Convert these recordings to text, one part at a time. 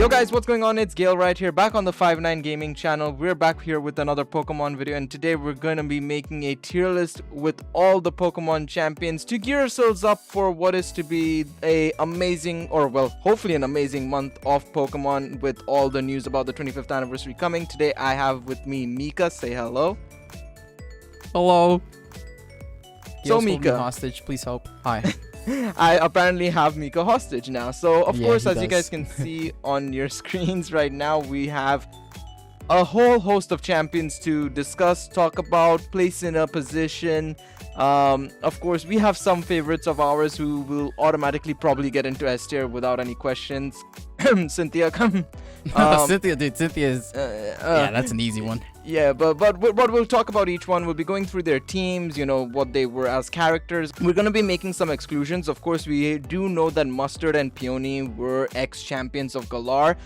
Yo guys, what's going on? It's Gale right here, back on the 5-9 Gaming channel. We're back here with another Pokemon video, and today we're going to be making a tier list with all the Pokemon champions to gear ourselves up for what is to be a amazing, or well, hopefully an amazing month of Pokemon with all the news about the 25th anniversary coming. Today I have with me Mika. Say hello. Hello. So Mika, Mika, hostage, please help. Hi. I apparently have Mika hostage now. So of Yeah, course, he as you guys does. can see on your screens right now, we have a whole host of champions to discuss, talk about, place in a position. Of course, we have some favorites of ours who will automatically probably get into S tier without any questions. Cynthia, come. Cynthia, dude, Cynthia is... yeah, that's an easy one. Yeah, but we'll talk about each one. We'll be going through their teams, you know, what they were as characters. We're going to be making some exclusions. Of course, we do know that Mustard and Peony were ex-champions of Galar.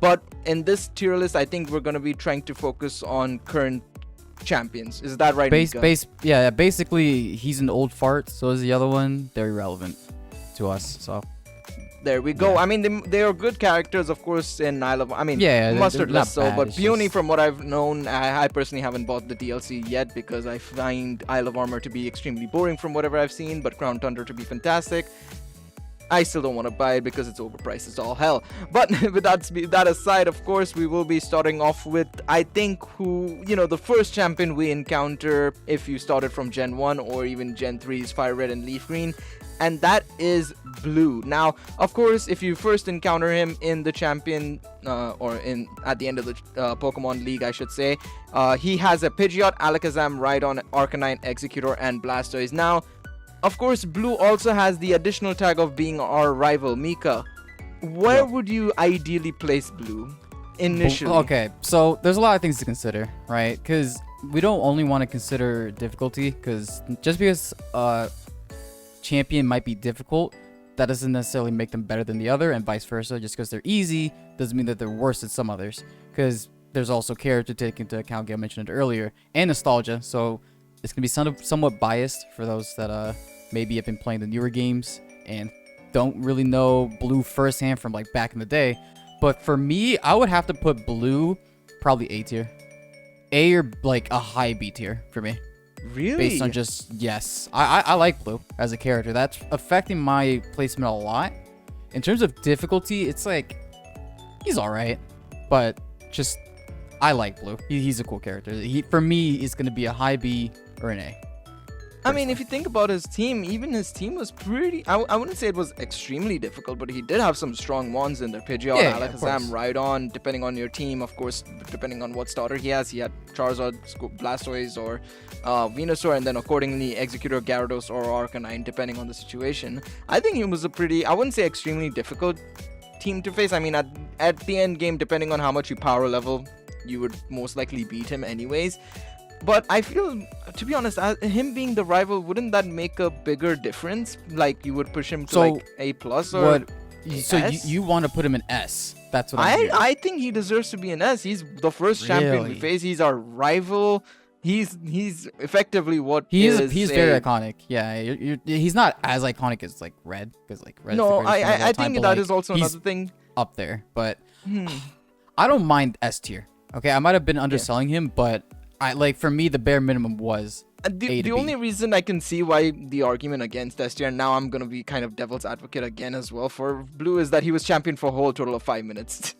But in this tier list, I think we're going to be trying to focus on current champions. Is that right, Mika? Yeah, basically, he's an old fart, so is the other one. They're irrelevant to us, so... There we go. Yeah. I mean, they are good characters, of course, in Isle of... I mean, Yeah, Mustard they're less not so, bad, but it's Peony, just- from what I've known, I personally haven't bought the DLC yet because I find Isle of Armor to be extremely boring from whatever I've seen, but Crown Tundra to be fantastic. I still don't want to buy it because it's overpriced as all hell. But with that aside, of course, we will be starting off with, I think, the first champion we encounter if you started from Gen 1 or even Gen 3's Fire Red and Leaf Green. And that is Blue. Now, of course, if you first encounter him in the champion, at the end of the Pokemon League, I should say, he has a Pidgeot, Alakazam, Rhydon, Arcanine, Executor, and Blastoise. Now, of course, Blue also has the additional tag of being our rival, Mika. Where would you ideally place Blue initially? Okay, so there's a lot of things to consider, right? Because we don't only want to consider difficulty, because just because champion might be difficult, that doesn't necessarily make them better than the other, and vice versa. Just because they're easy doesn't mean that they're worse than some others, because there's also character to take into account. Gail mentioned it earlier, and nostalgia, so it's gonna be somewhat biased for those that maybe have been playing the newer games and don't really know Blue firsthand from like back in the day. But for me, I would have to put Blue probably A tier, A or like a high B tier for me. Really? Based on just, yes. I like Blue as a character. That's affecting my placement a lot. In terms of difficulty, it's like, he's alright. But just, I like Blue. He's a cool character. For me, it's going to be a high B or an A. I mean, if you think about his team, even his team was pretty... I wouldn't say it was extremely difficult, but he did have some strong ones in there. Pidgeot, Yeah, Alakazam, Rhydon, depending on your team, of course, depending on what starter he has. He had Charizard, Blastoise, or Venusaur, and then accordingly Executor, Gyarados, or Arcanine, depending on the situation. I think he was a pretty... I wouldn't say extremely difficult team to face. I mean, at the end game, depending on how much you power level, you would most likely beat him anyways. But I feel, to be honest, him being the rival, wouldn't that make a bigger difference? Like, you would push him to like A plus or what? So S? you want to put him in S? That's what I'm I think he deserves to be an S. He's the first champion we Really? face. He's our rival. He's effectively what He's is very iconic. Yeah, he's not as iconic as like Red, because like Red. No, is the greatest game of all I time, think but, that like, is also he's another thing. up there. But I don't mind S tier. Okay, I might have been underselling him, but for me the bare minimum was The only reason I can see why the argument against S tier, and now I'm gonna be kind of devil's advocate again as well for Blue, is that he was champion for a whole total of 5 minutes.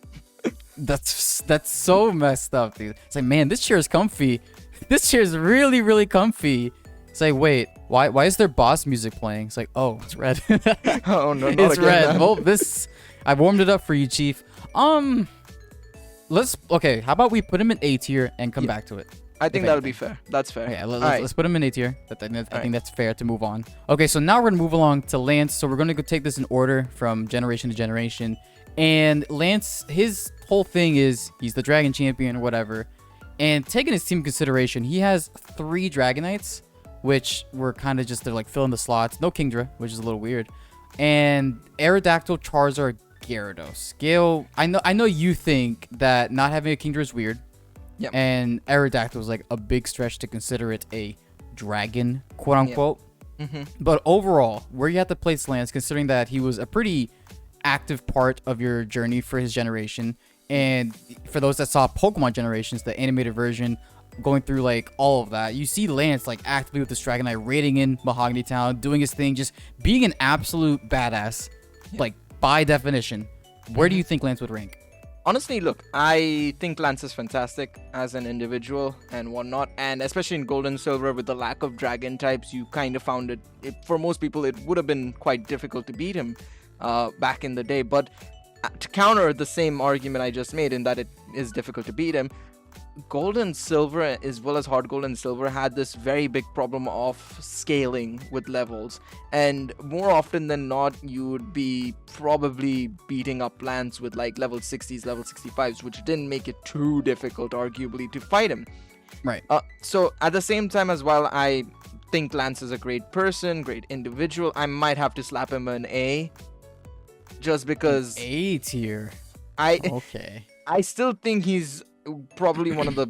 That's so messed up, dude. It's like, man, this chair is comfy. This chair is really, really comfy. It's like, wait, why is there boss music playing? It's like, oh, it's Red. Oh no, not It's again, Red. man. Well, I warmed it up for you, Chief. Okay, how about we put him in A tier and come back to it? I think that'll be fair. That's fair. Yeah, Alright. let's put him in A tier. I think Alright. that's fair to move on. Okay, so now we're gonna move along to Lance. So we're gonna go take this in order from generation to generation. And Lance, his whole thing is he's the Dragon Champion or whatever. And taking his team consideration, he has 3 Dragonites, which were kind of just they're like filling the slots. No Kingdra, which is a little weird. And Aerodactyl, Charizard, Gyarados. Gale, I know you think that not having a Kingdra is weird. Yep. And Aerodactyl was like a big stretch to consider it a dragon, quote unquote. Mm-hmm. But overall, where you have to place Lance, considering that he was a pretty active part of your journey for his generation. And for those that saw Pokemon Generations, the animated version, going through like all of that, you see Lance like actively with this Dragonite raiding in Mahogany Town, doing his thing, just being an absolute badass, like by definition. Where do you think Lance would rank? Honestly, look, I think Lance is fantastic as an individual and whatnot, and especially in Gold and Silver with the lack of dragon types, you kind of found for most people, it would have been quite difficult to beat him back in the day. But to counter the same argument I just made in that it is difficult to beat him, Gold and Silver, as well as Hard Gold and Silver, had this very big problem of scaling with levels, and more often than not you would be probably beating up Lance with like level 60s, level 65s, which didn't make it too difficult arguably to fight him. Right. So at the same time as well, I think Lance is a great person, great individual. I might have to slap him an A, just because A tier. Okay. I still think he's probably one of the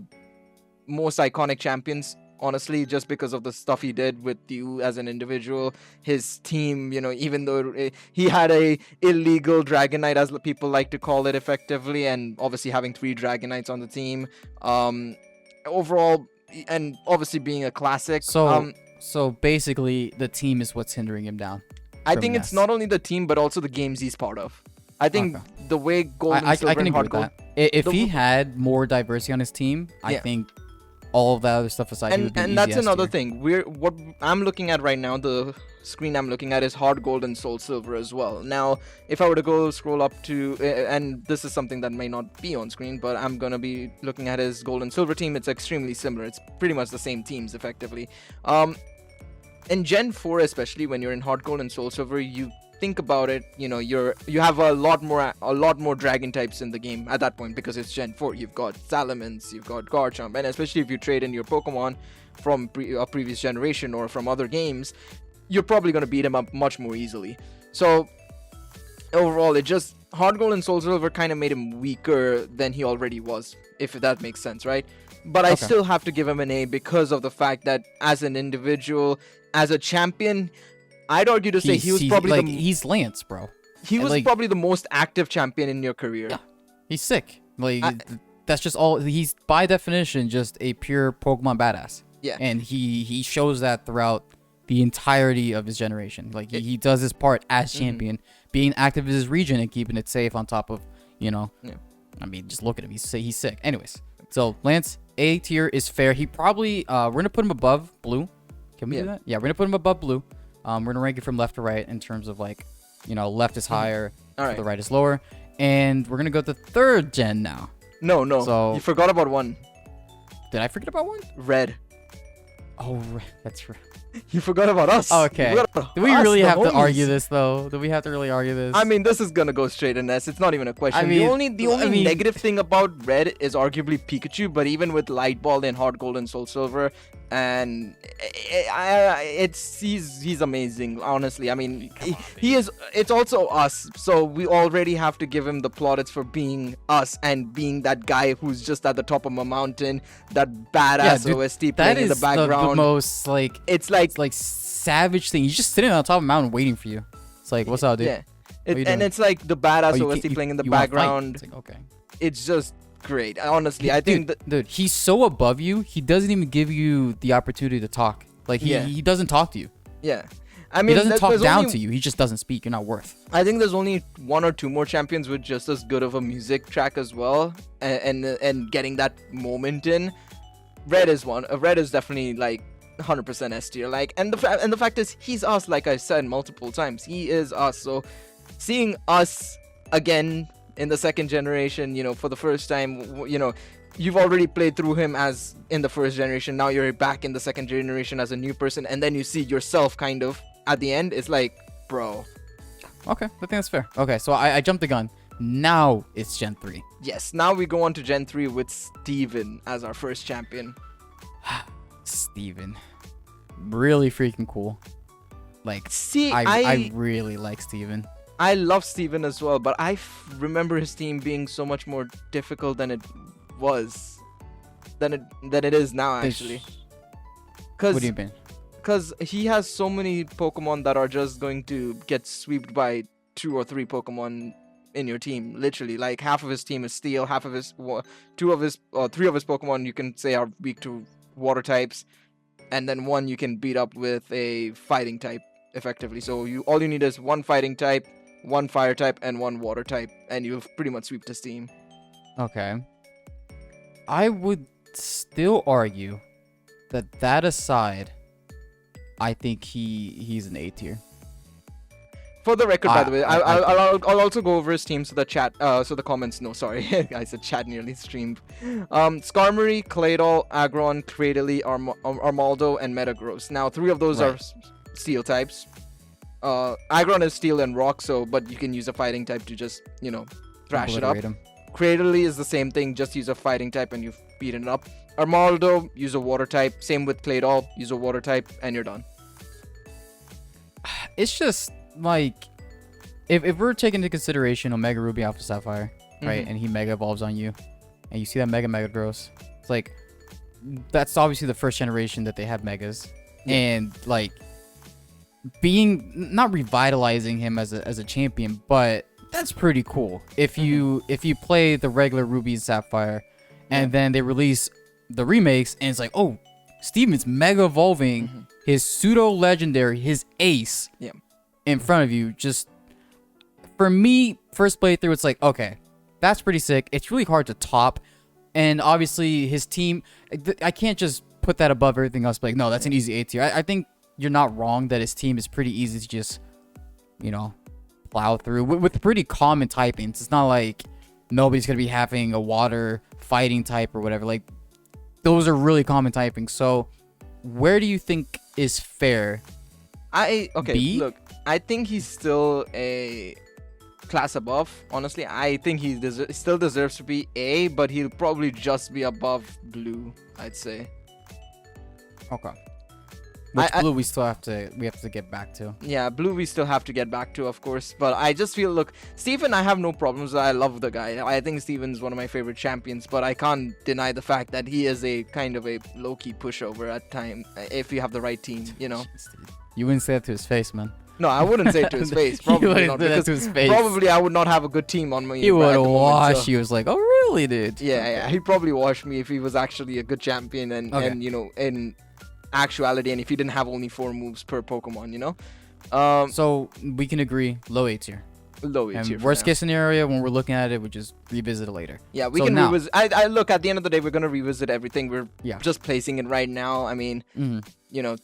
most iconic champions, honestly, just because of the stuff he did with you as an individual, his team, even though he had a illegal Dragonite, as people like to call it effectively, and obviously having 3 Dragonites on the team, overall, and obviously being a classic. So basically the team is what's hindering him down. I think it's not only the team, but also the games he's part of. I think the way Gold and Silver I can and agree Hard with Gold... that. If he had more diversity on his team, I think all of that other stuff aside, he would be and easy that's S another tier. thing. What I'm looking at right now, the screen I'm looking at is Hard Gold and Soul Silver as well. Now, if I were to go scroll up to, and this is something that may not be on screen, but I'm gonna be looking at his Gold and Silver team. It's extremely similar. It's pretty much the same teams effectively. In Gen 4 especially, when you're in Hard Gold and Soul Silver, you think about it, you have a lot more dragon types in the game at that point, because it's Gen 4. You've got Salamence, you've got Garchomp, and especially if you trade in your Pokemon from a previous generation or from other games, you're probably going to beat him up much more easily. So overall, Hard Gold and Soul Silver kind of made him weaker than he already was, if that makes sense, right? But I still have to give him an A because of the fact that as an individual, as a champion, I'd argue to say he was probably he's Lance, bro. He was probably the most active champion in your career. Yeah, he's sick. That's just all. He's by definition just a pure Pokemon badass. Yeah, and he shows that throughout the entirety of his generation. Like he does his part as champion, being active in his region and keeping it safe. On top of I mean, just look at him. He's sick. Anyways, so Lance, A tier is fair. He probably we're gonna put him above Blue. Can we do that? Yeah, we're gonna put him above Blue. We're gonna rank it from left to right in terms of left is higher, the right is lower, and we're gonna go to 3rd gen now. No. So you forgot about one. Did I forget about one? Red. Oh, that's right. You forgot about us. Okay. Do we really have to argue this though? Do we have to really argue this? I mean, this is gonna go straight in S. It's not even a question. The only negative thing about Red is arguably Pikachu, but even with Light Ball and Hard Gold and Soul Silver, and he's amazing. Honestly, I mean, he is. It's also us, so we already have to give him the plaudits for being us and being that guy who's just at the top of a mountain, that badass OST playing in the background. That is the most it's like savage thing. He's just sitting on top of a mountain waiting for you. It's like, what's up, dude? Yeah, and it's like the badass OST playing in the background. It's like, okay, it's just great. Honestly, I think dude, he's so above you. He doesn't even give you the opportunity to talk. Like he doesn't talk to you. Yeah, I mean, he doesn't talk down to you. He just doesn't speak. You're not worth. I think there's only 1 or 2 more champions with just as good of a music track as well, and getting that moment in. Red is one. Red is definitely like 100% S tier. And the fact is, he's us. Like I said multiple times, he is us. So seeing us again in the 2nd generation, for the first time, you've already played through him as in the 1st generation. Now you're back in the 2nd generation as a new person, and then you see yourself kind of at the end. It's like, bro. Okay, I think that's fair. Okay, so I jumped the gun. Now it's Gen 3. Yes, now we go on to Gen 3 with Steven as our first champion. Steven. Really freaking cool. I really like Steven. I love Steven as well, but I remember his team being so much more difficult than it was. Than it is now, actually. What do you mean? Because he has so many Pokemon that are just going to get swept by 2 or 3 Pokemon in your team. Literally, like half of his team is Steel, half of his, 2 of his, or 3 of his Pokemon you can say are weak to water types, and then 1 you can beat up with a fighting type effectively. So all you need is 1 fighting type, 1 fire type, and 1 water type, and you've pretty much swept his team. Okay. I would still argue that aside, I think he's an A tier. For the record, by the way, I'll also go over his team so the comments know. Sorry, I said chat nearly streamed. Skarmory, Claydol, Aggron, Cradily, Armaldo, and Metagross. Now 3 of those are Steel types. Aggron is Steel and Rock, but you can use a fighting type to just thrash it up. Cradily is the same thing, just use a fighting type and you've beaten it up. Armaldo, use a water type. Same with Claydol, use a water type, and you're done. It's just like, if we're taking into consideration Omega Ruby Alpha Sapphire, right, and he Mega Evolves on you, and you see that Mega Gross, it's like, that's obviously the first generation that they have Megas, and like, not revitalizing him as a champion, but that's pretty cool. If you play the regular Ruby and Sapphire, and then they release the remakes, and it's like, oh, Steven's Mega Evolving his pseudo legendary, his ace, in front of you. Just for me, first playthrough, it's like, okay, that's pretty sick. It's really hard to top, and obviously his team, I can't just put that above everything else. But like, no, that's an easy A tier. I think you're not wrong that his team is pretty easy to just, plow through with pretty common typings. It's not like nobody's gonna be having a water fighting type or whatever. Like, those are really common typings. So where do you think is fair? B? Look, I think he's still a class above. Honestly, I think he still deserves to be A, but he'll probably just be above Blue, I'd say. Okay. Which Blue we have to get back to. Yeah, Blue we still have to get back to, of course. But I just feel, look, Steven, I have no problems. I love the guy. I think Steven's one of my favorite champions, but I can't deny the fact that he is a kind of a low-key pushover at time if you have the right team, You wouldn't say that to his face, man. No, I wouldn't say it to his face. Probably not, because to his face. Probably I would not have a good team on me. He would wash. He was like, "Oh, really, dude?" Yeah. He'd probably wash me if he was actually a good champion and in actuality, and if he didn't have only 4 moves per Pokemon, So we can agree, low A tier. Low A tier. Worst case scenario, when we're looking at it, we just revisit it later. Yeah, we can revisit. I look, at the end of the day, we're gonna revisit everything. We're just placing it right now. I mean,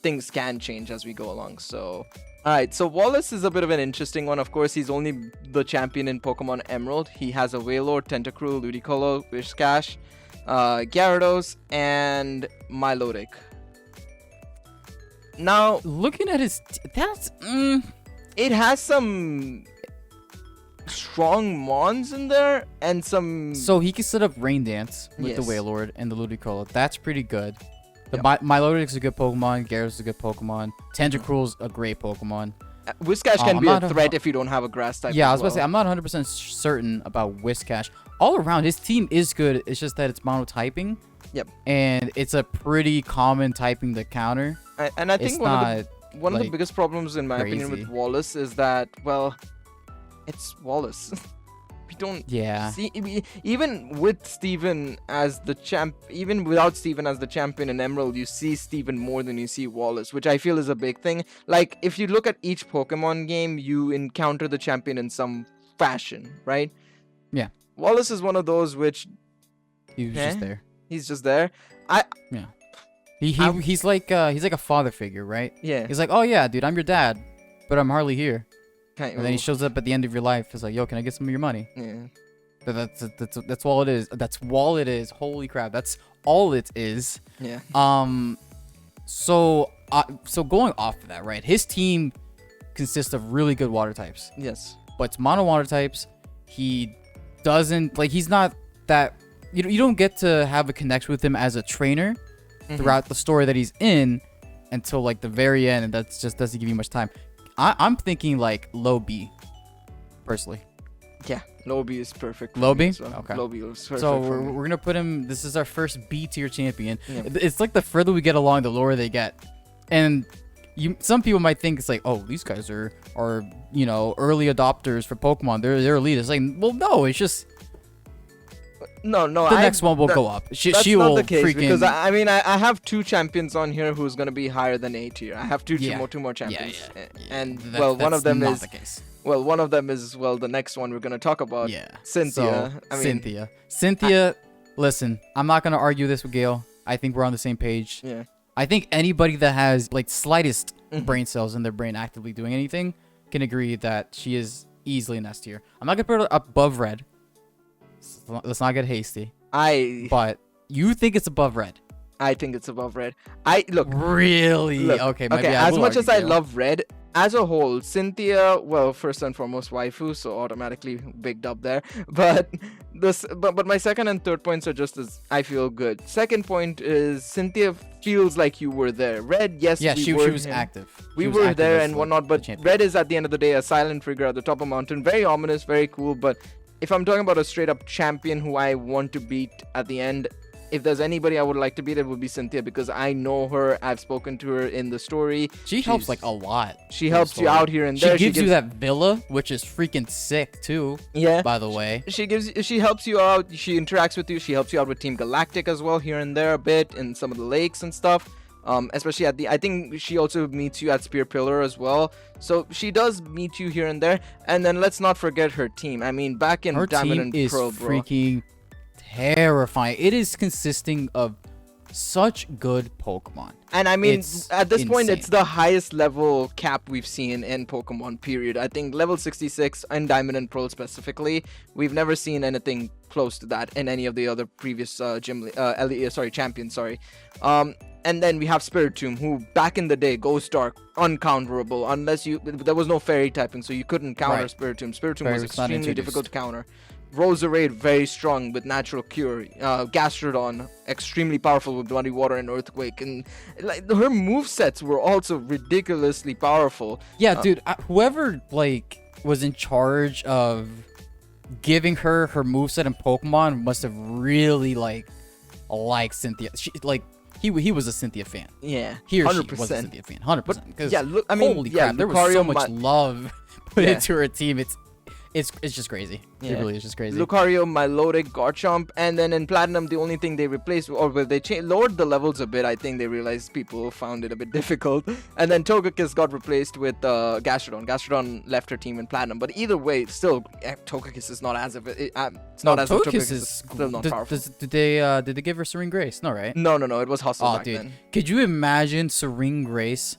things can change as we go along. So, all right. So Wallace is a bit of an interesting one. Of course, he's only the champion in Pokemon Emerald. He has a Wailord, Tentacruel, Ludicolo, Whiscash, Gyarados, and Milotic. Now, looking at his, it has some strong Mons in there and some. So he can set up Rain Dance with the Wailord and the Ludicolo. That's pretty good. The Milotic's a good Pokemon. Gyarados is a good Pokemon. Tentacruel's a great Pokemon. Whiscash can be a threat if you don't have a grass type. Yeah, I was about to say, I'm not 100% certain about Whiscash. All around, his team is good. It's just that it's monotyping. Yep. And it's a pretty common typing to counter. And I think one of the biggest problems, in my opinion, with Wallace is that, well, it's Wallace. We don't see, even with Steven as the even without Steven as the champion in Emerald, you see Steven more than you see Wallace, which I feel is a big thing. Like, if you look at each Pokemon game, you encounter the champion in some fashion, right? Yeah. Wallace is one of those which he was just there. He's just there. He's like a father figure, right? Yeah. He's like, oh yeah, dude, I'm your dad, but I'm hardly here. And then he shows up at the end of your life. He's like, yo, can I get some of your money? Yeah. That's all it is. That's all it is. Holy crap, that's all it is. Yeah. So going off of that, right? His team consists of really good water types. Yes. But it's mono water types. He doesn't he's not that. You don't get to have a connection with him as a trainer throughout the story that he's in until like the very end, and that just doesn't give you much time. I'm thinking like low B, personally. Yeah, low B is perfect. Low B? Well. Okay. Low B is perfect. So we're gonna put him. This is our first B tier champion. Yeah. It's like the further we get along, the lower they get. And some people might think it's like, oh, these guys are early adopters for Pokemon. They're elite. It's like, well, no, it's just No, the next one will go up. That's She not will the case freaking. because I mean I have 2 champions on here who's gonna be higher than A tier. I have two more champions, and one of them is the next one we're gonna talk about. Yeah, Cynthia. So, Cynthia. Listen, I'm not gonna argue this with Gail. I think we're on the same page. Yeah. I think anybody that has like slightest brain cells in their brain actively doing anything can agree that she is easily an S tier. I'm not gonna put her above Red. Let's not get hasty. But you think it's above Red? I think it's above Red. Really? Okay. Maybe as much as I love Red, as a whole, Cynthia, well, first and foremost, waifu, so automatically big dub there. But my second and third points are just as I feel good. Second point is Cynthia feels like you were there. Red, yes, she was active. We were there and whatnot, but Red is at the end of the day a silent figure at the top of a mountain. Very ominous, very cool, but if I'm talking about a straight up champion who I want to beat at the end, if there's anybody I would like to beat, it would be Cynthia, because I know her. I've spoken to her in the story. She's helps like a lot. She helps you out here and there. She gives you that villa, which is freaking sick too. Yeah. By the way, she helps you out. She interacts with you. She helps you out with Team Galactic as well here and there a bit in some of the lakes and stuff. Especially I think she also meets you at Spear Pillar as well. So she does meet you here and there. And then let's not forget her team. I mean, back in her Diamond team and Pearl, is freaking terrifying. It is consisting of such good Pokemon. And I mean, at this point, it's the highest level cap we've seen in Pokemon, period. I think level 66 in Diamond and Pearl specifically, we've never seen anything close to that in any of the other previous champions. And then we have Spiritomb, who back in the day, Ghost Dark, uncounterable, unless there was no fairy typing, so you couldn't counter Spiritomb. Spiritomb was extremely difficult to counter. Roserade, very strong with Natural Cure. Gastrodon, extremely powerful with Bloody Water and Earthquake. And like her movesets were also ridiculously powerful. Yeah, dude, whoever like was in charge of giving her moveset in Pokemon must have really liked Cynthia. He was a Cynthia fan. Yeah, he or 100%. She was a Cynthia fan, 100%. Yeah, look, I mean, holy crap, there was so much love put into her team. It's just crazy. Yeah. It really is just crazy. Lucario, Milotic, Garchomp, and then in Platinum, the only thing they replaced, they lowered the levels a bit. I think they realized people found it a bit difficult. And then Togekiss got replaced with Gastrodon. Gastrodon left her team in Platinum. But either way, still, Togekiss is not as if it's not as if Togekiss is still not powerful. Did they give her Serene Grace? No, right? No. It was Hustle back then. Could you imagine Serene Grace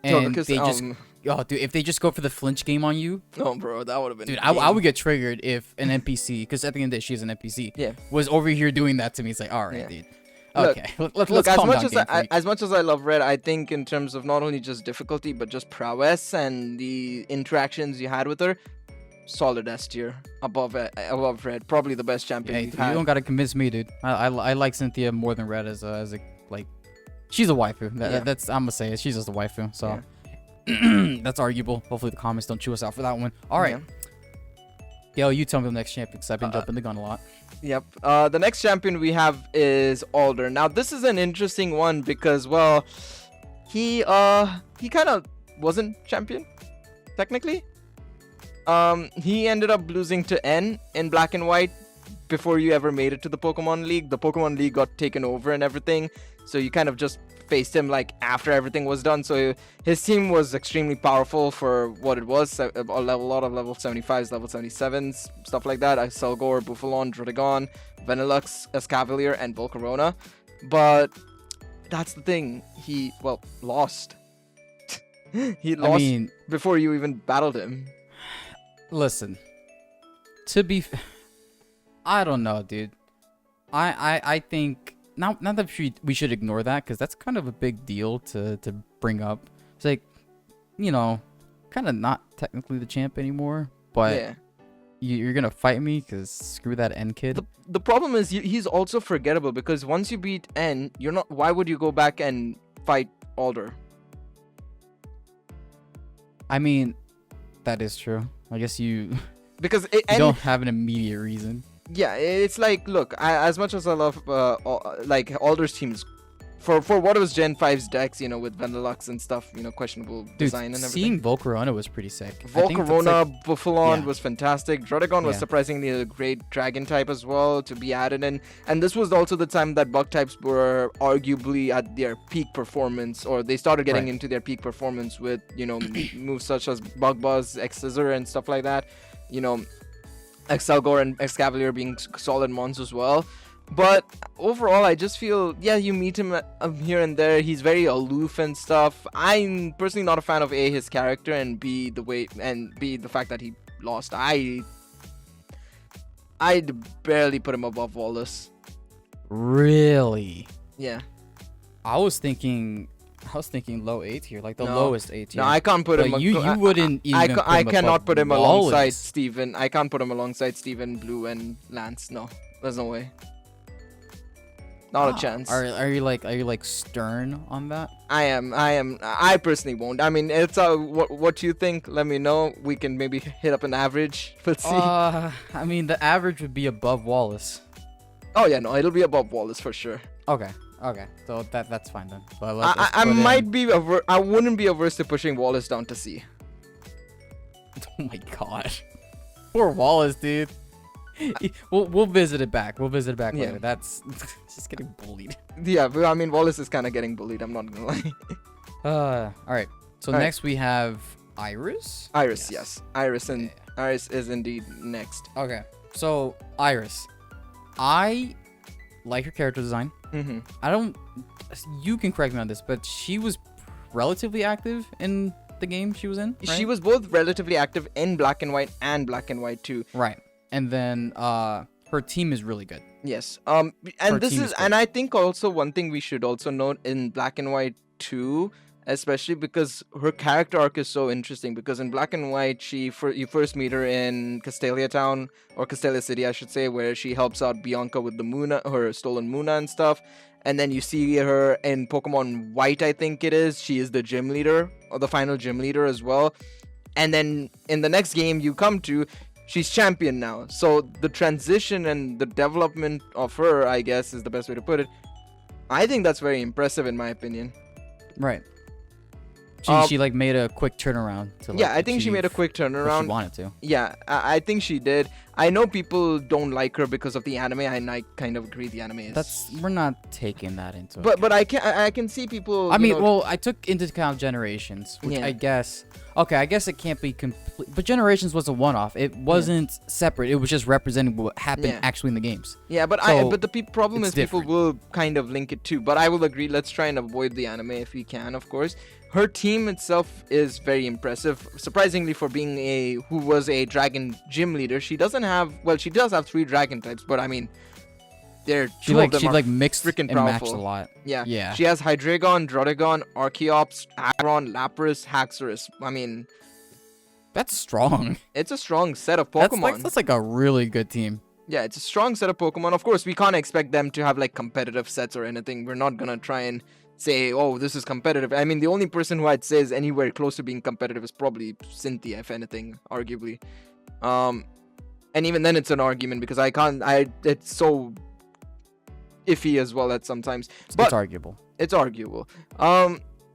and Togekiss, they just... Oh, dude, if they just go for the flinch game on you... No, bro, that would have been... Dude, I would get triggered if an NPC, because at the end of the day, she's an NPC, was over here doing that to me. It's like, all right, dude. Okay, let's calm down, as much as I love Red, I think in terms of not only just difficulty, but just prowess and the interactions you had with her, solid S tier, above Red. Probably the best champion we've had. You don't got to convince me, dude. I like Cynthia more than Red as a like... She's a waifu. That's I'm going to say it. She's just a waifu, so... Yeah. That's arguable. Hopefully the comments don't chew us out for that one. All right. Yo, you tell me the next champion, because I've been jumping the gun a lot. Yep. The next champion we have is Alder. Now, this is an interesting one because, well, he kind of wasn't champion, technically. He ended up losing to N in Black and White before you ever made it to the Pokemon League. The Pokemon League got taken over and everything, so you kind of just faced him like after everything was done. So his team was extremely powerful for what it was. A lot of level 75s, level 77s, stuff like that. Selgor, Buffalon, Druddigon, Vanillux, Escavalier, and Volcarona. But that's the thing. He lost. He lost before you even battled him. Listen, I don't know, dude. I think not that we should ignore that, because that's kind of a big deal to bring up. It's like, kind of not technically the champ anymore, but you're gonna fight me because screw that N kid. The problem is he's also forgettable, because once you beat N, you're not. Why would you go back and fight Alder? I mean, that is true. I guess you don't have an immediate reason. Yeah, it's like, look, as much as I love Alder's team is for what was Gen 5's decks, with Vanillux and stuff, questionable Dude, design and seeing everything. Volcarona was pretty sick. I think that's, Volcarona, like, Buffalon yeah. was fantastic. Druddigon was Yeah. surprisingly a great dragon type as well to be added in. And this was also the time that bug types were arguably at their peak performance, or they started getting Right. into their peak performance with, moves such as Bug Buzz, X-Scissor, and stuff like that. Excelgor and Excavalier being solid mons as well. But overall, I just feel, yeah, you meet him here and there. He's very aloof and stuff. I'm personally not a fan of A, his character, and B, the fact that he lost. I'd barely put him above Wallace. Really? Yeah. I was thinking low A tier, like the No. lowest A tier. No, I can't put But him. you wouldn't even put I him cannot above put him alongside Wallace. Steven. I can't put him alongside Steven, Blue, and Lance. No, there's no way. Not a chance. Are you like stern on that? I am. I personally won't. I mean, it's what you think. Let me know. We can maybe hit up an average. Let's see. I mean the average would be above Wallace. Oh yeah, no, it'll be above Wallace for sure. Okay. So that's fine then. But I might be I wouldn't be averse to pushing Wallace down to C. Oh my god. Poor Wallace, dude. We'll visit it back. We'll visit it back Yeah. later. That's just getting bullied. Yeah, but I mean, Wallace is kind of getting bullied. I'm not gonna lie. All right. So All right. next we have Iris. Iris, yes. Iris and Yeah. Iris is indeed next. Okay. So Iris, I like her character design. Mm-hmm. I don't. You can correct me on this, but she was relatively active in the game she was in. Right? She was both relatively active in Black and White and Black and White 2. Right. And then her team is really good. Yes. Her And this team is, is and good. I think also one thing we should also note in Black and White 2, especially because her character arc is so interesting. Because in Black and White, you first meet her in Castelia Town, or Castelia City, I should say, where she helps out Bianca with the Muna, her stolen Muna and stuff. And then you see her in Pokemon White, I think it is. She is the gym leader, or the final gym leader as well. And then in the next game you come to, she's champion now. So the transition and the development of her, I guess, is the best way to put it. I think that's very impressive in my opinion. Right. Um, She like made a quick turnaround to, like, Yeah, I think she made a achieve quick what turnaround. she wanted to. Yeah, I think she did. I know people don't like her because of the anime, and I kind of agree the anime is. We're not taking that into But I can see people. I you mean, know, well, I took into account Generations, which Yeah. I guess. Okay, I guess it can't be complete. But Generations was a one-off. It wasn't separate. It was just representing what happened Yeah. actually in the games. Yeah, but So, but the problem it's is people will kind of link it too. But I will agree. Let's try and avoid the anime if we can, of course. Her team itself is very impressive. Surprisingly, for being who was a dragon gym leader, she doesn't have. Well, she does have 3 dragon types, but I mean, they're She two like of she them are like mixed freaking and matched powerful. a lot. Yeah. Yeah. She has Hydreigon, Druddigon, Archeops, Aggron, Lapras, Haxorus. I mean, That's strong. it's a strong set of Pokemon. That's like a really good team. Yeah, it's a strong set of Pokemon. Of course, we can't expect them to have like competitive sets or anything. We're not gonna try and say, oh, this is competitive. I mean, the only person who I'd say is anywhere close to being competitive is probably Cynthia, if anything, arguably. And even then, it's an argument because it's so iffy as well at sometimes. But It's arguable. it's arguable.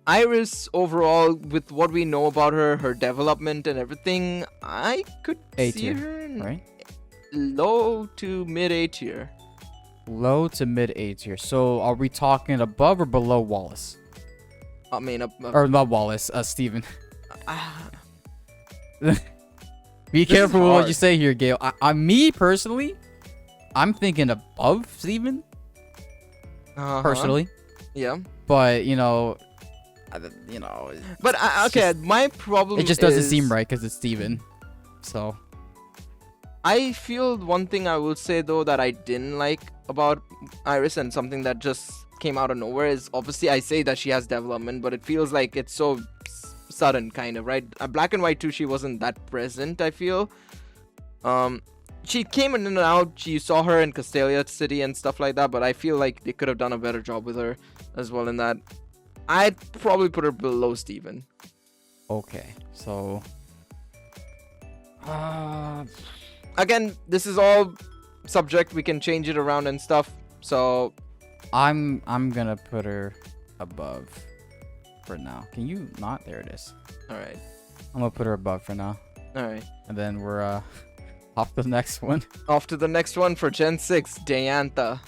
Iris overall, with what we know about her development and everything, I could A see tier, her in right? low to mid A tier. Low to mid A tier. So are we talking above or below Wallace? I mean, Or not Wallace, Steven. Be is careful with what hard. you say here, Gail. Me personally, I'm thinking above Steven, personally. Yeah. But, But okay, my problem it just doesn't is, seem right because it's Steven. So, I feel one thing I will say though that I didn't like about Iris, and something that just came out of nowhere, is obviously I say that she has development, but it feels like it's so sudden, kind of, right? Black and White 2, she wasn't that present, I feel. She came in and out. You saw her in Castelia City and stuff like that, but I feel like they could have done a better job with her as well in that. I'd probably put her below Steven. okay. So, Again, this is all subject. We can change it around and stuff. So I'm gonna put her above for now. Can you not? There it is. All right. I'm gonna put her above for now. All right. And then we're off to the next one. Off to the next one for Gen 6, Diantha.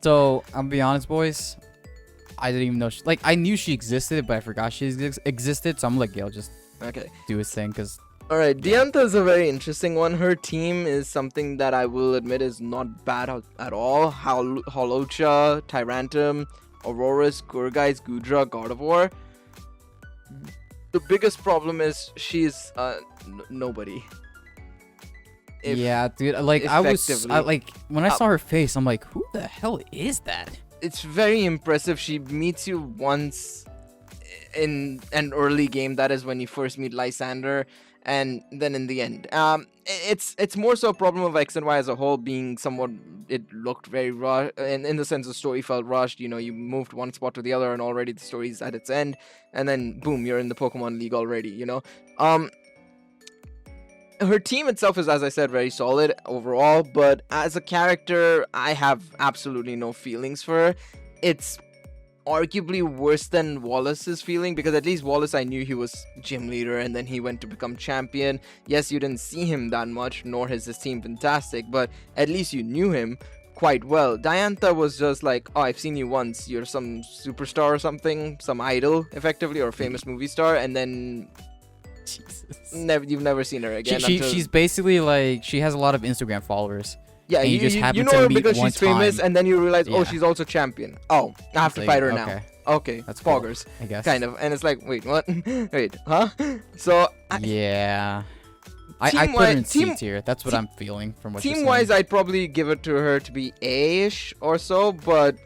So I'll be honest, boys. I didn't even know I knew she existed, but I forgot she existed. So I'm gonna let Gale just do his thing, cause. All right, Diantha is a very interesting one. Her team is something that I will admit is not bad at all. Holocha, Tyrantum, Aurorus, Gurgais, Gudra, God of War. The biggest problem is she's nobody. Yeah, dude. Like when I saw her face, I'm like, who the hell is that? It's very impressive. She meets you once in an early game. That is when you first meet Lysander. And then in the end, it's more so a problem of X and Y as a whole being somewhat. It looked very rushed, and in the sense the story felt rushed. You know, you moved one spot to the other, and already the story's at its end, and then boom, you're in the Pokemon League already. You know, her team itself is, as I said, very solid overall, but as a character, I have absolutely no feelings for her. It's arguably worse than Wallace's feeling, because at least Wallace, I knew he was gym leader and then he went to become champion. Yes, you didn't see him that much, nor is his team fantastic, but at least you knew him quite well. Diantha was just like, oh, I've seen you once, you're some superstar or something, some idol effectively, or famous movie star, and then Jesus. You've never seen her again. She's basically like, she has a lot of Instagram followers. Yeah, and you know her because she's famous, and then you realize, oh, she's also champion. Oh, I have to fight her now. Okay, that's poggers, cool, I guess. Kind of, and it's like, wait, what? Wait, huh? So yeah, I put her in C tier. That's what I'm feeling from what you're saying. Team-wise, I'd probably give it to her to be A-ish or so, but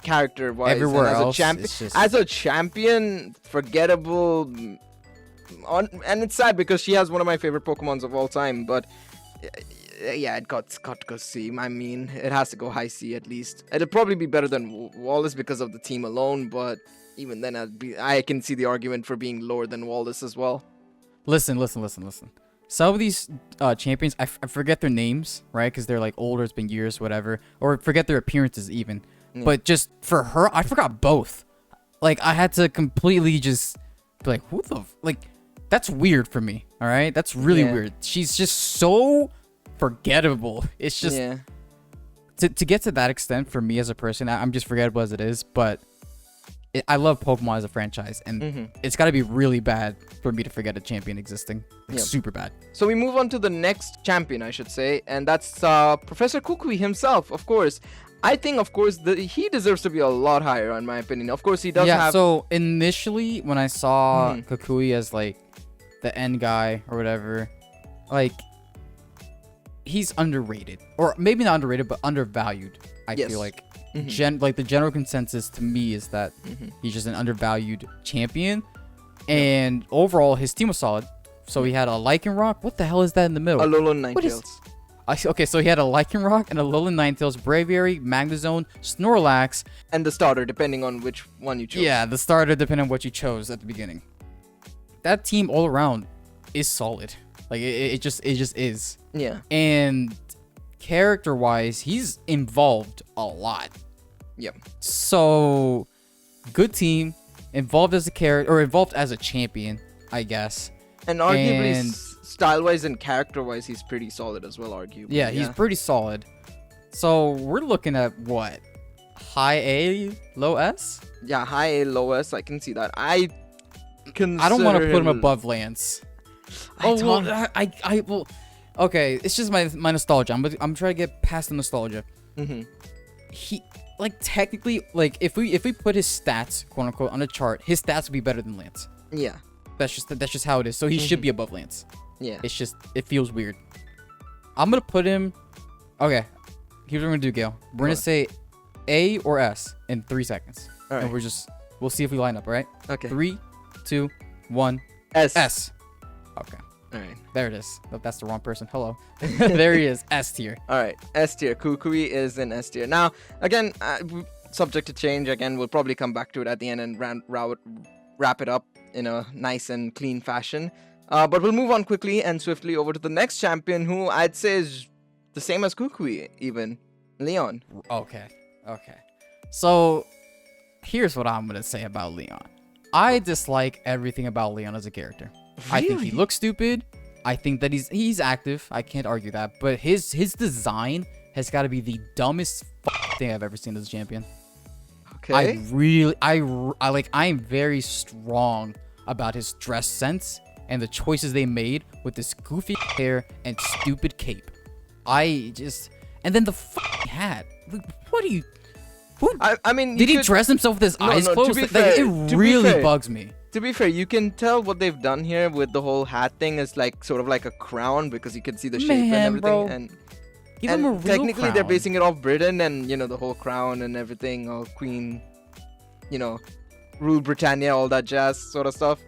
character-wise, everywhere else, as a champion, forgettable. And it's sad because she has one of my favorite Pokemons of all time, but. Yeah, it got to go C. I mean, it has to go high C at least. It'll probably be better than Wallace because of the team alone, but even then, I can see the argument for being lower than Wallace as well. Listen. Some of these champions, I forget their names, right? Because they're like older, it's been years, whatever. Or forget their appearances even. Yeah. But just for her, I forgot both. Like, I had to completely just be like, who the... Like, that's weird for me, all right? That's really weird. She's just so... forgettable. It's just to get to that extent for me as a person, I'm just forgettable as it is, but I love Pokemon as a franchise, and it's got to be really bad for me to forget a champion existing. Like, super bad. So we move on to the next champion, I should say, and that's Professor Kukui himself, of course. I think, of course, he deserves to be a lot higher, in my opinion. Of course, he does have... so initially, when I saw Kukui as, like, the end guy or whatever, like... he's underrated, or maybe not underrated, but undervalued. I feel like, like the general consensus to me is that he's just an undervalued champion. And overall, his team was solid. So he had a Lycanroc. What the hell is that in the middle? Alolan Ninetales. Okay, so he had a Lycanroc and a Alolan Ninetales, Braviary, Magnezone, Snorlax, and the starter, depending on which one you chose. Yeah, the starter, depending on what you chose at the beginning. That team all around is solid. Like, it just is. Yeah. And character-wise, he's involved a lot. Yep. So, good team, involved as a character, or involved as a champion, I guess. And arguably, style-wise and character-wise, he's pretty solid as well, arguably. Yeah, he's pretty solid. So, we're looking at what? High A, low S? Yeah, high A, low S. I can see that. I don't want to put him above Lance. Well, okay, it's just my nostalgia. I'm trying to get past the nostalgia. He, like, technically, like, if we put his stats, quote unquote, on a chart, his stats would be better than Lance. Yeah. That's just how it is. So he should be above Lance. Yeah. It's just, it feels weird. I'm gonna put him. Okay, here's what we're gonna do, Gale. We're gonna say A or S in 3 seconds. All right. And we'll see if we line up. All right. Okay. 3, 2, 1. S. Okay. All right. There it is. Oh, that's the wrong person. Hello. There he is. S tier. All right. S tier. Kukui is in S tier. Now, again, subject to change. Again, we'll probably come back to it at the end and wrap it up in a nice and clean fashion. But we'll move on quickly and swiftly over to the next champion, who I'd say is the same as Kukui, even. Leon. Okay. So, here's what I'm gonna say about Leon. I dislike everything about Leon as a character. I think he looks stupid. I think that he's active. I can't argue that. But his design has got to be the dumbest thing I've ever seen as a champion. Okay. I am very strong about his dress sense and the choices they made with this goofy hair and stupid cape. And then the hat. Like, what are you? I mean, did he dress himself with his eyes closed? It really bugs me. To be fair, you can tell what they've done here with the whole hat thing is like sort of like a crown because you can see the shape and everything. Bro. And Give him a real technically crown. they're basing it off Britain and the whole crown and everything, all Queen, rule Britannia, all that jazz sort of stuff.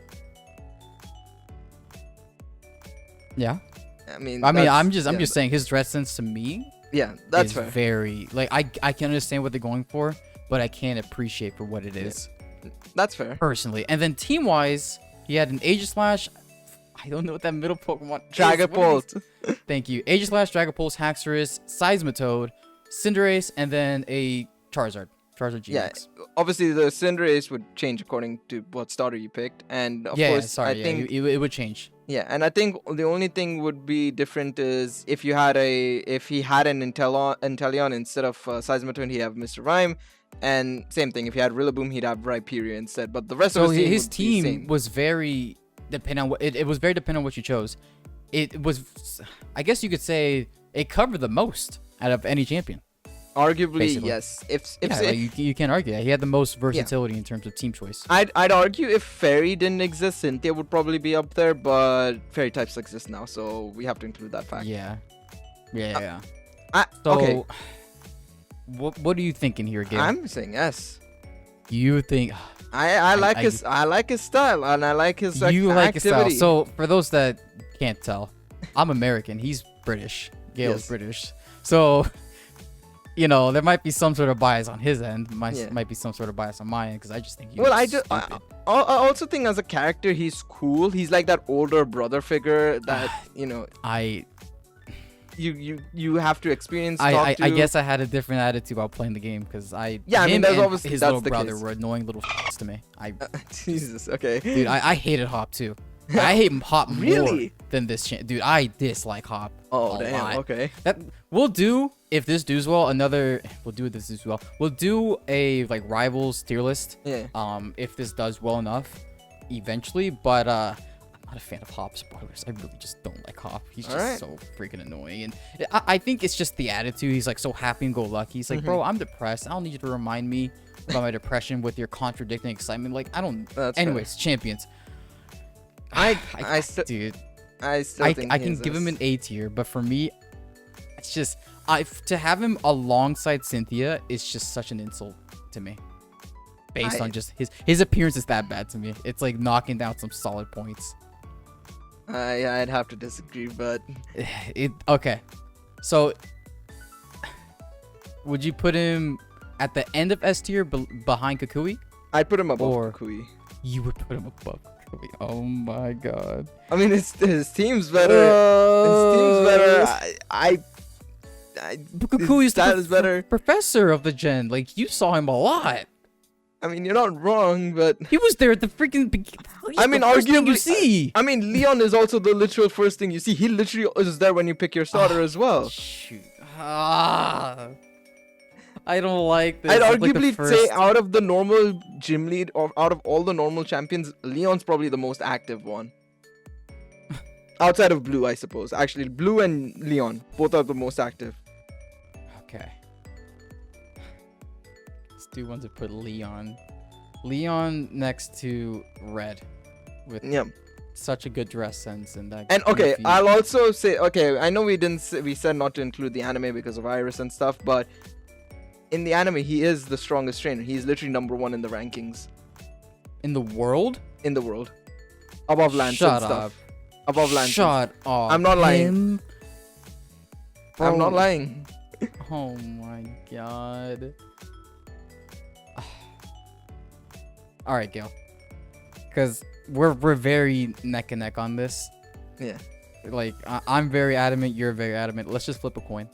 Yeah. I mean, I'm just saying his dress sense to me. Yeah, that's is fair. Very like I can understand what they're going for, but I can't appreciate for what it is. That's fair. Personally. And then team wise, he had an Aegislash. I don't know what that middle Pokemon is. Dragapult. Thank you. Aegislash, Dragapult, Haxorus, Seismitoad, Cinderace, and then a Charizard. Charizard GX. Yeah, obviously the Cinderace would change according to what starter you picked, and of course I think it would change. Yeah, and I think the only thing would be different is if he had an Inteleon instead of Seismitoad, he'd have Mr. Rhyme, and same thing, if he had Rillaboom, he'd have Rhyperior instead. But the rest of his team was very dependent on what it was very dependent on what you chose. It was, I guess you could say, it covered the most out of any champion. Arguably, basically. yes. You can't argue that. He had the most versatility in terms of team choice. I'd argue if Fairy didn't exist, Cynthia would probably be up there, but Fairy types exist now, so we have to include that fact. Yeah. Okay. What are you thinking here, Gabe? I'm saying yes. You think I like his style and I like his you like his style. activity. So for those that can't tell, I'm American. He's British. Gail's British. So there might be some sort of bias on his end. Might be some sort of bias on my end because I just think he's I also think as a character he's cool. He's like that older brother figure that you have to experience. I guess I had a different attitude about playing the game because there's obviously his little brother were annoying little to me. Jesus, okay, dude, I hated Hop too. I hate Hop more than this dude. I dislike Hop. Oh damn, okay. That we'll do if this does well. We'll do a like rivals tier list. Yeah. If this does well enough, eventually, but I'm not a fan of Hop. Spoilers. I really just don't like Hop. He's just so freaking annoying, and I think it's just the attitude. He's like so happy and go lucky. He's like, bro, I'm depressed. I don't need you to remind me about my depression with your contradicting excitement. Like I don't. Anyways, fair. Champions. Dude, I can give him an A tier, but for me, it's just to have him alongside Cynthia is just such an insult to me. Based on just his appearance is that bad to me. It's like knocking down some solid points. I'd have to disagree, but okay. So would you put him at the end of S tier behind Kukui? I'd put him above Kukui. You would put him above Kukui. Oh my god. I mean, his team's better. His team's better. Kukui's the professor of the gen. Like, you saw him a lot. I mean, you're not wrong, but he was there at the freaking beginning. I mean, arguably, you see. I mean, Leon is also the literal first thing you see. He literally is there when you pick your starter as well. Shoot. I don't like this. I'd arguably say out of the normal gym lead, or out of all the normal champions, Leon's probably the most active one. Outside of Blue, I suppose. Actually, Blue and Leon, both are the most active. Okay. Let's do one to put Leon. Leon next to Red. With such a good dress sense and that. And okay, I'll also say, okay, I know we said not to include the anime because of Iris and stuff, but in the anime, he is the strongest trainer. He's literally #1 in the rankings. In the world? In the world. Above Lance and stuff. Above Lance. Shut up. I'm not lying. I'm not lying. Oh my god. Alright, Gil. Because we're very neck and neck on this. Yeah. Like, I'm very adamant, you're very adamant. Let's just flip a coin.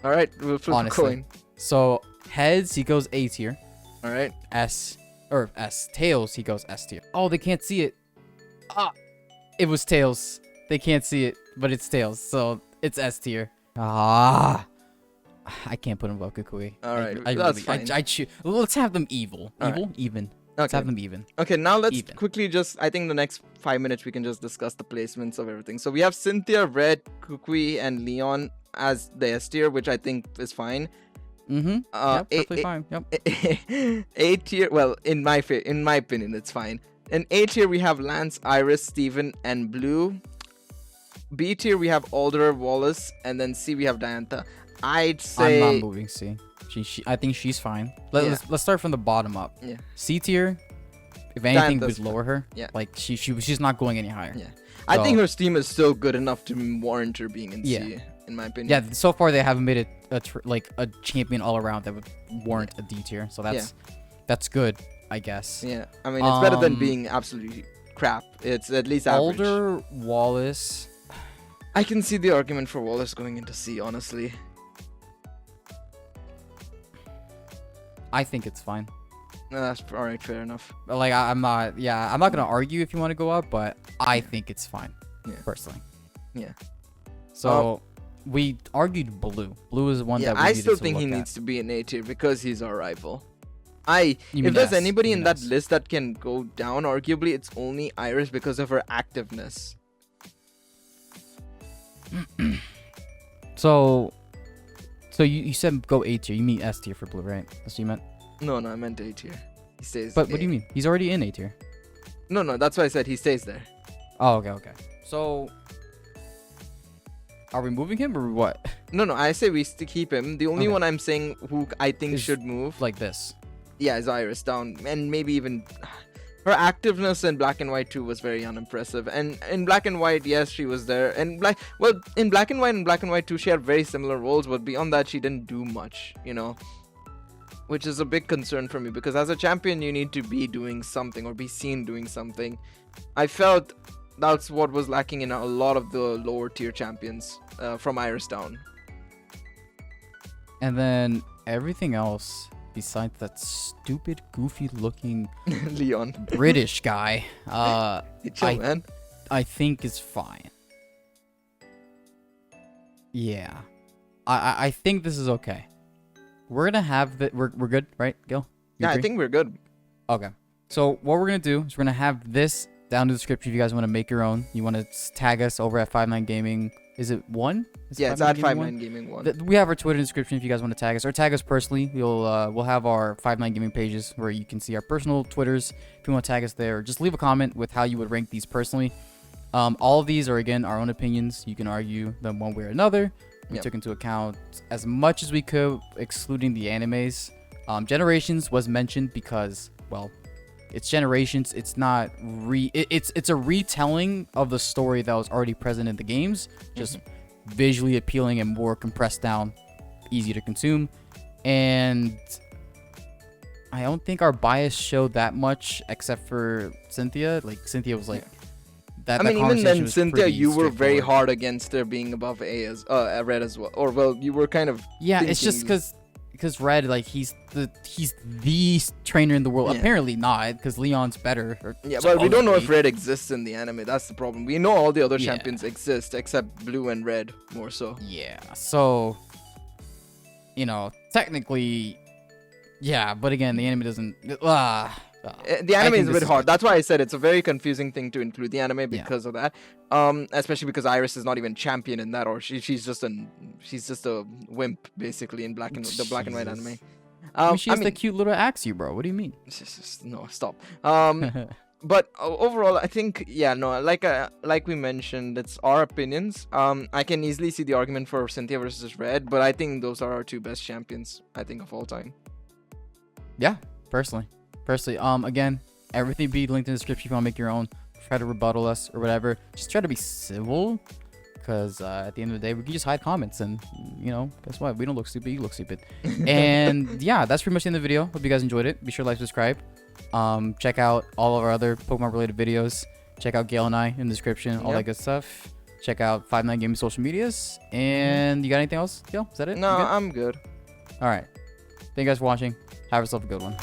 Alright, we'll flip a coin. So heads, he goes A tier. All right. S. Tails, he goes S tier. Oh, they can't see it. Ah, it was tails. They can't see it, but it's tails, so it's S tier. Ah, I can't put him above Kukui. All right, that's fine. I choose. Let's have them evil. Even. Let's have them even. Okay, now let's quickly I think the next 5 minutes we can just discuss the placements of everything. So we have Cynthia, Red, Kukui, and Leon as the S tier, which I think is fine. Yep, perfectly fine. Yep. A tier, well, in my opinion, it's fine. In A tier, we have Lance, Iris, Steven, and Blue. B tier, we have Alder, Wallace, and then C, we have Diantha. I'd say I'm not moving C. I think she's fine. Let's start from the bottom up. Yeah. C tier. If anything, Diantha's would lower her. Yeah. Like she's not going any higher. Yeah. I think her Steam is still good enough to warrant her being in C, in my opinion. Yeah. So far, they haven't made it a champion all around that would warrant a D tier. So that's good, I guess. Yeah. I mean, it's better than being absolutely crap. It's at least average. Alder, Wallace. I can see the argument for Wallace going into C, honestly. I think it's fine. No, that's all right. Fair enough. Like I'm not gonna argue if you want to go up, but I think it's fine. Yeah. Personally. Yeah. So we argued Blue. Blue is one that we I needed still to think he look at. needs to be in A tier because he's our rival. If mean there's S. anybody You in mean that S. list that can go down, arguably it's only Iris because of her activeness. So you said go A tier. You mean S tier for Blue, right? That's what you meant. No, I meant A tier. He stays. But what do you mean? He's already in A tier. No, that's why I said he stays there. Oh, okay. So are we moving him or what? No, I say we keep him. The only Okay. one I'm saying who I think Is should move, Like this. yeah, is Iris down, and maybe even her activeness in Black and White 2 was very unimpressive. And in Black and White, yes, she was there. And in Black and White and Black and White 2, she had very similar roles, but beyond that, she didn't do much, which is a big concern for me because as a champion, you need to be doing something or be seen doing something. I felt that's what was lacking in a lot of the lower tier champions from Iris down. And then everything else besides that stupid, goofy-looking Leon. British guy, Hey, chill, man. I think is fine. Yeah, I think this is okay. We're gonna have that. We're good, right, Gil? You Yeah, agree? I think we're good. Okay. So what we're gonna do is we're gonna have this down in the description if you guys want to make your own. You want to tag us over at 59 Gaming. Is it one? Yeah, it's at 59 Gaming 1. We have our Twitter description if you guys want to tag us, or tag us personally. We'll have our 59 Gaming pages where you can see our personal Twitters if you want to tag us there. Just leave a comment with how you would rank these personally. All of these are again our own opinions. You can argue them one way or another. We took into account as much as we could, excluding the animes. Generations was mentioned because, well, it's Generations. It's not it's a retelling of the story that was already present in the games, just visually appealing and more compressed down, easy to consume. And I don't think our bias showed that much, except for Cynthia. Like Cynthia was like. I mean, even then, Cynthia, you were very hard against her being above A as Red as well, or well, you were kind of. Yeah, it's just because Red, like he's the trainer in the world. Yeah. Apparently not, because Leon's better. Yeah, but we don't know if Red exists in the anime. That's the problem. We know all the other Yeah. champions exist except Blue and Red, more so. Yeah, so technically, yeah, but again, the anime doesn't. The anime is a bit hard. That's why I said it's a very confusing thing to include the anime because of that. Especially because Iris is not even champion in that, or she's just a wimp basically in the black and white anime. She has the cute little Axie, bro. What do you mean? No, stop. But overall, I think like we mentioned, it's our opinions. I can easily see the argument for Cynthia versus Red, but I think those are our two best champions. I think of all time. Yeah, personally, again, everything be linked in the description if you want to make your own. Try to rebuttal us or whatever. Just try to be civil, because at the end of the day, we can just hide comments, and guess what? We don't look stupid. You look stupid. And yeah, that's pretty much the end of the video. Hope you guys enjoyed it. Be sure to like, subscribe. Check out all of our other Pokemon related videos. Check out Gale and I in the description. All that good stuff. Check out 59 Gaming social medias. And you got anything else, Gale? Is that it? No, I'm good. All right. Thank you guys for watching. Have yourself a good one.